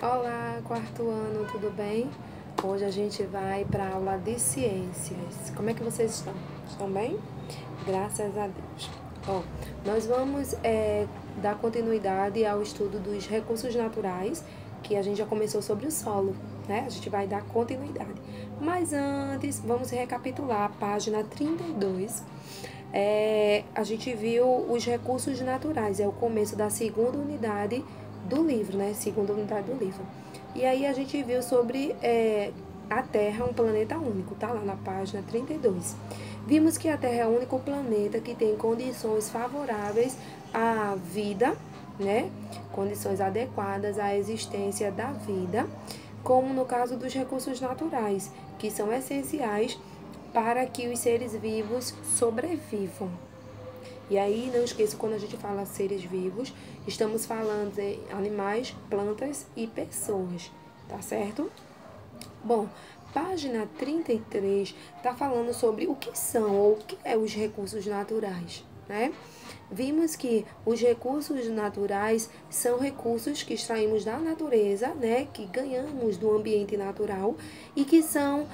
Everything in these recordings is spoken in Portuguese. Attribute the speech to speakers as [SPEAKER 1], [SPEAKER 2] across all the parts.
[SPEAKER 1] Olá, quarto ano, tudo bem? Hoje a gente vai para a aula de ciências. Como é que vocês estão? Estão bem? Graças a Deus. Ó, nós vamos dar continuidade ao estudo dos recursos naturais, que a gente já começou sobre o solo, né? A gente vai dar continuidade. Mas antes, vamos recapitular a página 32. A gente viu os recursos naturais, é o começo da segunda unidade do livro, né? Segunda unidade do livro. E aí a gente viu sobre a Terra, um planeta único, tá lá na página 32. Vimos que a Terra é o único planeta que tem condições favoráveis à vida, né? Condições adequadas à existência da vida, como no caso dos recursos naturais, que são essenciais para que os seres vivos sobrevivam. E aí, não esqueça, quando a gente fala seres vivos, estamos falando de animais, plantas e pessoas, tá certo? Bom, página 33 está falando sobre o que são ou o que é os recursos naturais, né? Vimos que os recursos naturais são recursos que extraímos da natureza, né, que ganhamos do ambiente natural e que são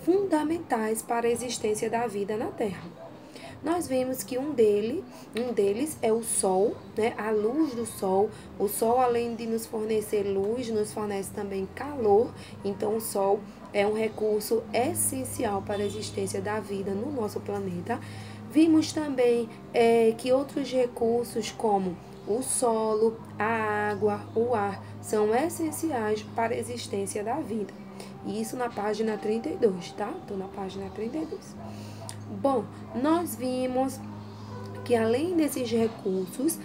[SPEAKER 1] fundamentais para a existência da vida na Terra. Nós vimos que um deles é o Sol, né? A luz do Sol. O Sol, além de nos fornecer luz, nos fornece também calor. Então, o Sol é um recurso essencial para a existência da vida no nosso planeta. Vimos também que outros recursos, como o solo, a água, o ar, são essenciais para a existência da vida. Isso na página 32, tá? Estou na página 32. Bom, nós vimos que além desses recursos,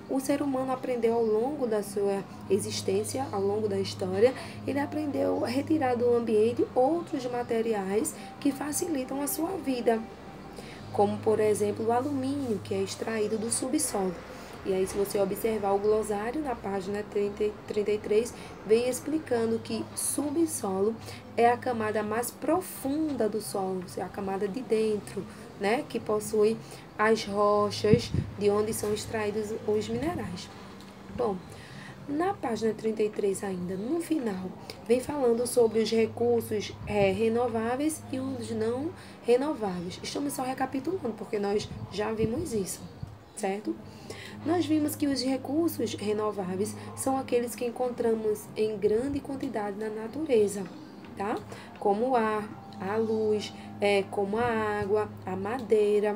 [SPEAKER 1] o ser humano aprendeu ao longo da sua existência, ao longo da história, ele aprendeu a retirar do ambiente outros materiais que facilitam a sua vida, como por exemplo o alumínio, que é extraído do subsolo. E aí, se você observar o glossário na página 33, vem explicando que subsolo é a camada mais profunda do solo, é a camada de dentro, né, que possui as rochas de onde são extraídos os minerais. Bom, na página 33 ainda, no final, vem falando sobre os recursos renováveis e os não renováveis. Estamos só recapitulando, porque nós já vimos isso, certo? Nós vimos que os recursos renováveis são aqueles que encontramos em grande quantidade na natureza, tá? Como o ar, a luz, como a água, a madeira.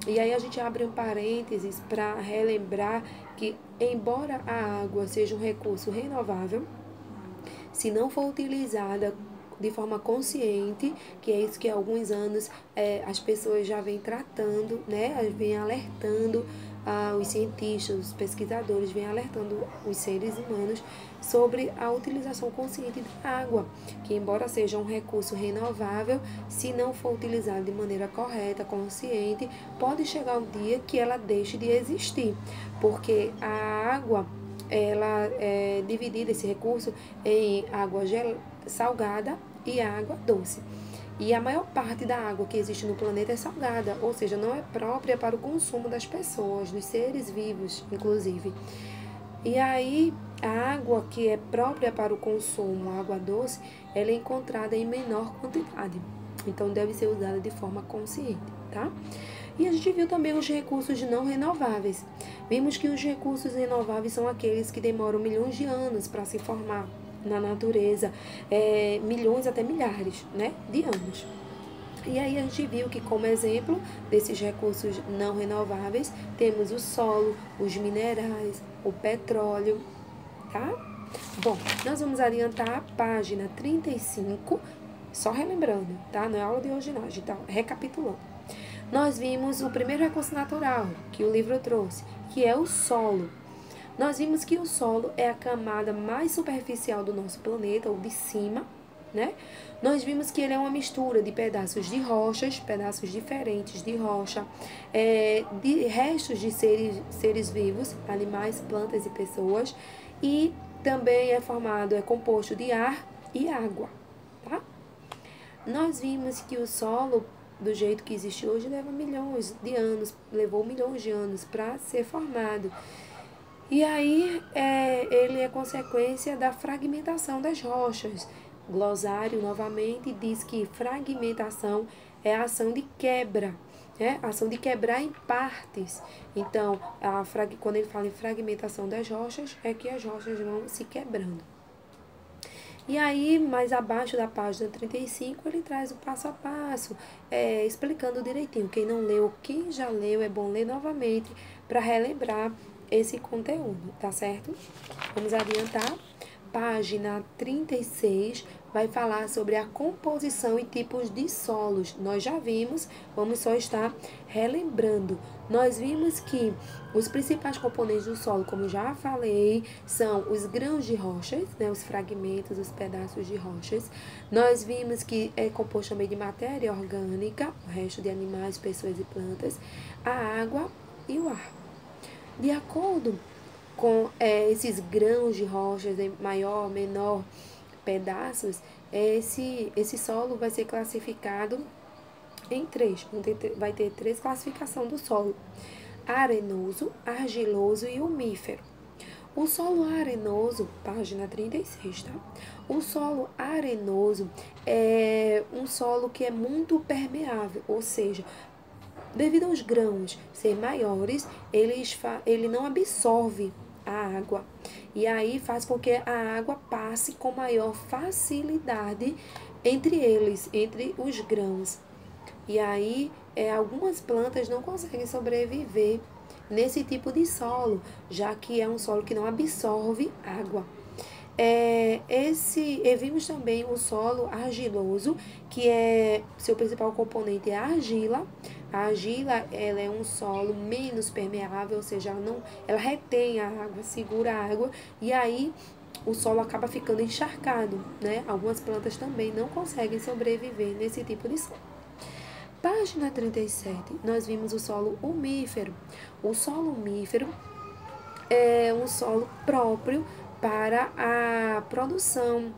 [SPEAKER 1] E aí a gente abre um parênteses para relembrar que, embora a água seja um recurso renovável, se não for utilizada de forma consciente, que é isso que há alguns anos as pessoas já vêm tratando, né, vêm alertando os cientistas, os pesquisadores, vêm alertando os seres humanos sobre a utilização consciente da água, que embora seja um recurso renovável, se não for utilizado de maneira correta, consciente, pode chegar um dia que ela deixe de existir, porque a água ela é dividida, esse recurso, em água salgada e água doce. E a maior parte da água que existe no planeta é salgada, ou seja, não é própria para o consumo das pessoas, dos seres vivos, inclusive. E aí, a água que é própria para o consumo, a água doce, ela é encontrada em menor quantidade. Então, deve ser usada de forma consciente, tá? E a gente viu também os recursos não renováveis. Vimos que os recursos renováveis são aqueles que demoram milhões de anos para se formar na natureza, milhões até milhares, né, de anos. E aí a gente viu que, como exemplo desses recursos não renováveis, temos o solo, os minerais, o petróleo, tá? Bom, nós vamos adiantar a página 35, só relembrando, tá? Não é aula de hoje não, a gente tá recapitulando. Nós vimos o primeiro recurso natural que o livro trouxe, que é o solo. Nós vimos que o solo é a camada mais superficial do nosso planeta, ou de cima, né? Nós vimos que ele é uma mistura de pedaços de rochas, pedaços diferentes de rocha, de restos de seres vivos, animais, plantas e pessoas, e também é composto de ar e água, tá? Nós vimos que o solo, do jeito que existe hoje, levou milhões de anos para ser formado. E aí, ele é consequência da fragmentação das rochas. Glossário, novamente, diz que fragmentação é a ação de quebra, né? A ação de quebrar em partes. Então, quando ele fala em fragmentação das rochas, é que as rochas vão se quebrando. E aí, mais abaixo da página 35, ele traz o passo a passo, explicando direitinho. Quem não leu, quem já leu, é bom ler novamente para relembrar esse conteúdo, tá certo? Vamos adiantar. Página 36 vai falar sobre a composição e tipos de solos. Nós já vimos, vamos só estar relembrando. Nós vimos que os principais componentes do solo, como já falei, são os grãos de rochas, né, os fragmentos, os pedaços de rochas. Nós vimos que é composto também de matéria orgânica, o resto de animais, pessoas e plantas, a água e o ar. De acordo com esses grãos de rochas em maior, menor pedaços, esse solo vai ser classificado em três. Vai ter três classificações do solo: arenoso, argiloso e umífero. O solo arenoso, página 36, tá? O solo arenoso é um solo que é muito permeável, ou seja, devido aos grãos ser maiores, ele não absorve a água. E aí faz com que a água passe com maior facilidade entre eles, entre os grãos. E aí, algumas plantas não conseguem sobreviver nesse tipo de solo, já que é um solo que não absorve água. Vimos também o solo argiloso, que seu principal componente é a argila. A argila, ela é um solo menos permeável, ou seja, ela retém a água, segura a água, e aí o solo acaba ficando encharcado, né? Algumas plantas também não conseguem sobreviver nesse tipo de solo. Página 37, nós vimos o solo umífero. O solo umífero é um solo próprio para a produção,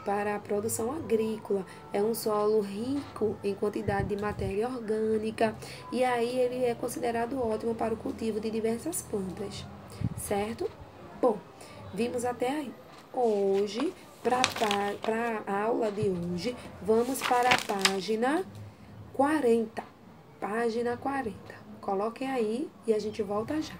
[SPEAKER 1] para a produção agrícola. É um solo rico em quantidade de matéria orgânica e aí ele é considerado ótimo para o cultivo de diversas plantas, certo? Bom, vimos até aí. Hoje, para a aula de hoje, vamos para a página 40. Página 40. Coloquem aí e a gente volta já.